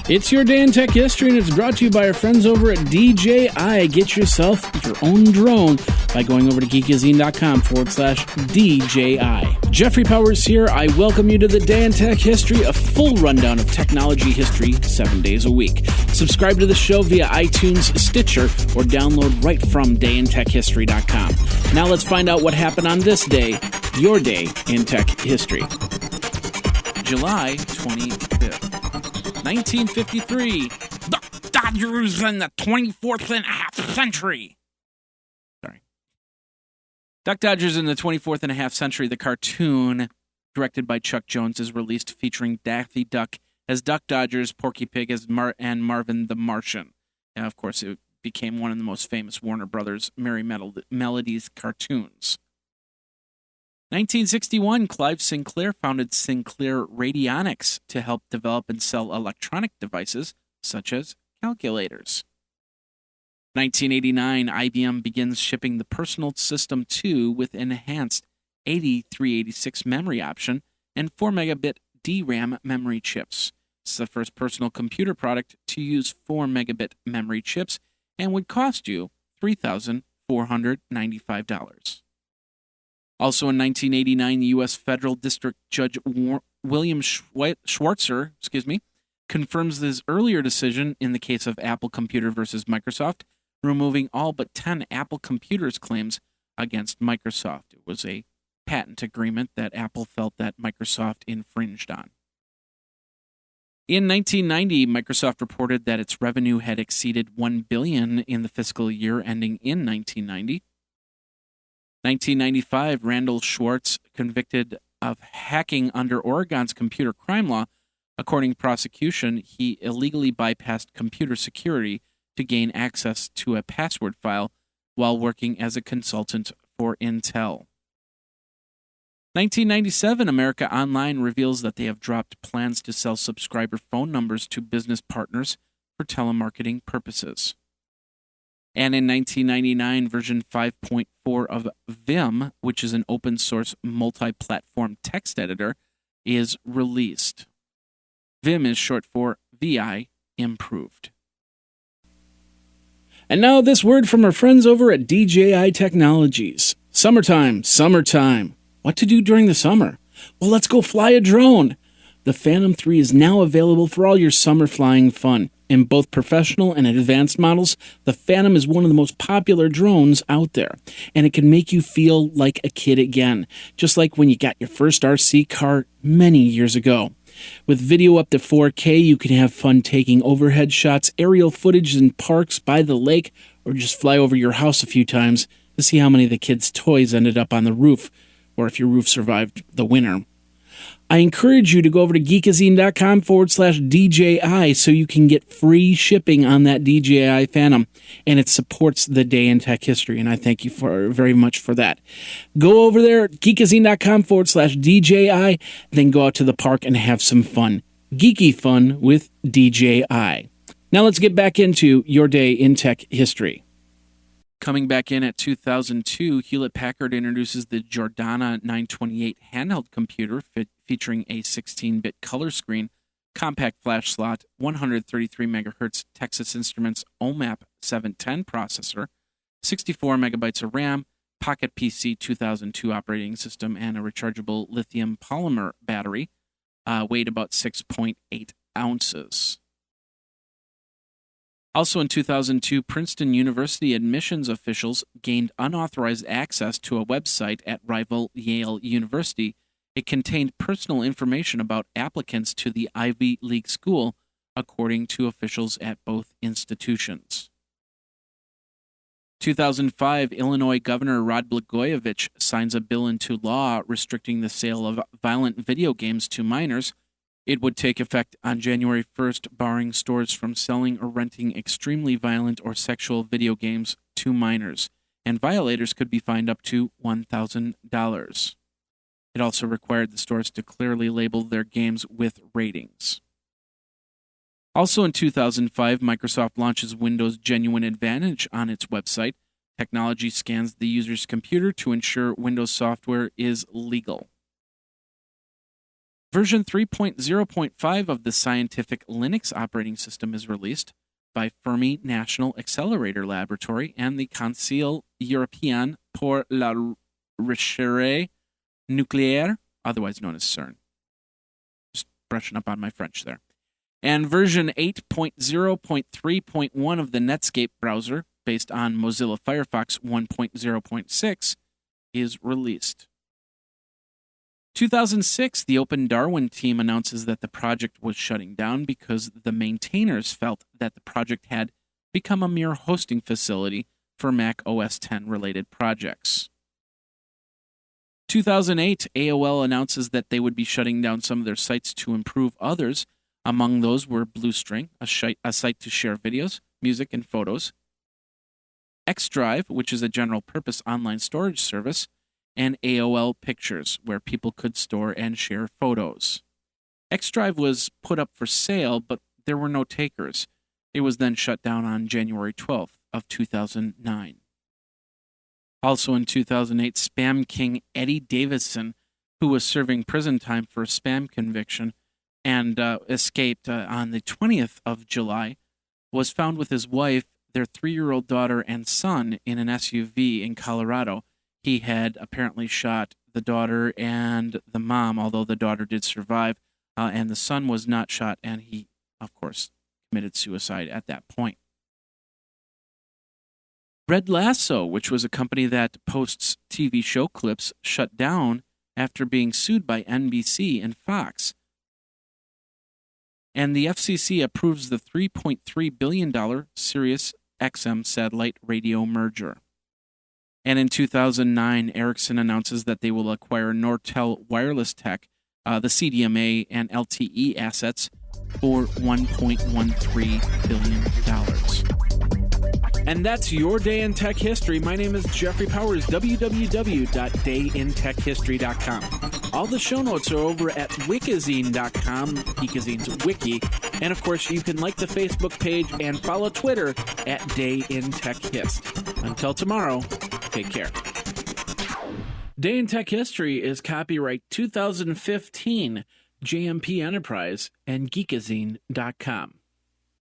It's your day in tech history, and it's brought to you by our friends over at DJI. Get yourself your own drone by going over to geekazine.com/DJI. Jeffrey Powers here. I welcome you to the Day in Tech History, a full rundown of technology history 7 days a week. Subscribe to the show via iTunes, Stitcher, or download right from dayintechhistory.com. Now let's find out what happened on this day, your day in tech history. July 25th. 1953, the Dodgers in the 24th and a half century. Sorry. Duck Dodgers in the 24th and a half century, the cartoon, directed by Chuck Jones, is released featuring Daffy Duck as Duck Dodgers, Porky Pig as and Marvin the Martian. And of course, it became one of the most famous Warner Brothers Merry Melodies cartoons. 1961, Clive Sinclair founded Sinclair Radionics to help develop and sell electronic devices such as calculators. 1989, IBM begins shipping the Personal System 2 with enhanced 8386 memory option and 4 megabit DRAM memory chips. It's the first personal computer product to use 4 megabit memory chips and would cost you $3,495. Also in 1989, the U.S. Federal District Judge William Schwartzer, confirms his earlier decision in the case of Apple Computer versus Microsoft, removing all but 10 Apple Computers claims against Microsoft. It was a patent agreement that Apple felt that Microsoft infringed on. In 1990, Microsoft reported that its revenue had exceeded $1 billion in the fiscal year ending in 1990. 1995, Randall Schwartz convicted of hacking under Oregon's computer crime law. According to prosecution, he illegally bypassed computer security to gain access to a password file while working as a consultant for Intel. 1997, America Online reveals that they have dropped plans to sell subscriber phone numbers to business partners for telemarketing purposes. And in 1999, version 5.4 of Vim, which is an open-source multi-platform text editor, is released. Vim is short for VI Improved. And now this word from our friends over at DJI Technologies. Summertime. What to do during the summer? Well, let's go fly a drone. The Phantom 3 is now available for all your summer flying fun. In both professional and advanced models, the Phantom is one of the most popular drones out there, and it can make you feel like a kid again, just like when you got your first RC car many years ago. With video up to 4K, you can have fun taking overhead shots, aerial footage in parks, by the lake, or just fly over your house a few times to see how many of the kids' toys ended up on the roof, or if your roof survived the winter. I encourage you to go over to geekazine.com/DJI so you can get free shipping on that DJI Phantom, and it supports the Day in Tech History, and I thank you very much for that. Go over there, geekazine.com/DJI, then go out to the park and have some fun. Geeky fun with DJI. Now let's get back into your Day in Tech History. Coming back in at 2002, Hewlett-Packard introduces the Jordana 928 handheld computer featuring a 16-bit color screen, compact flash slot, 133 MHz Texas Instruments OMAP 710 processor, 64 megabytes of RAM, Pocket PC 2002 operating system, and a rechargeable lithium polymer battery, weighed about 6.8 ounces. Also in 2002, Princeton University admissions officials gained unauthorized access to a website at rival Yale University. It contained personal information about applicants to the Ivy League school, according to officials at both institutions. 2005, Illinois Governor Rod Blagojevich signs a bill into law restricting the sale of violent video games to minors. It would take effect on January 1st, barring stores from selling or renting extremely violent or sexual video games to minors, and violators could be fined up to $1,000. It also required the stores to clearly label their games with ratings. Also in 2005, Microsoft launches Windows Genuine Advantage on its website. Technology scans the user's computer to ensure Windows software is legal. Version 3.0.5 of the scientific Linux operating system is released by Fermi National Accelerator Laboratory and the Conseil Européen pour la Recherche Nucléaire, otherwise known as CERN. Just brushing up on my French there. And version 8.0.3.1 of the Netscape browser, based on Mozilla Firefox 1.0.6, is released. 2006, the Open Darwin team announces that the project was shutting down because the maintainers felt that the project had become a mere hosting facility for Mac OS X related projects. 2008, AOL announces that they would be shutting down some of their sites to improve others. Among those were BlueString, a site to share videos, music, and photos, Xdrive, which is a general-purpose online storage service, and AOL Pictures, where people could store and share photos. Xdrive was put up for sale, but there were no takers. It was then shut down on January 12th of 2009. Also in 2008, Spam King Eddie Davison, who was serving prison time for a spam conviction and escaped on the 20th of July, was found with his wife, their 3-year-old daughter, and son in an SUV in Colorado. He had apparently shot the daughter and the mom, although the daughter did survive, and the son was not shot, and he, of course, committed suicide at that point. Red Lasso, which was a company that posts TV show clips, shut down after being sued by NBC and Fox. And the FCC approves the $3.3 billion Sirius XM satellite radio merger. And in 2009, Ericsson announces that they will acquire Nortel Wireless Tech, the CDMA and LTE assets, for $1.13 billion. And that's your Day in Tech History. My name is Jeffrey Powers, www.dayintechhistory.com. All the show notes are over at wikizine.com, Geekazine's wiki. And of course, you can like the Facebook page and follow Twitter at Day in Tech Hist. Until tomorrow, take care. Day in Tech History is copyright 2015, JMP Enterprise and Geekazine.com.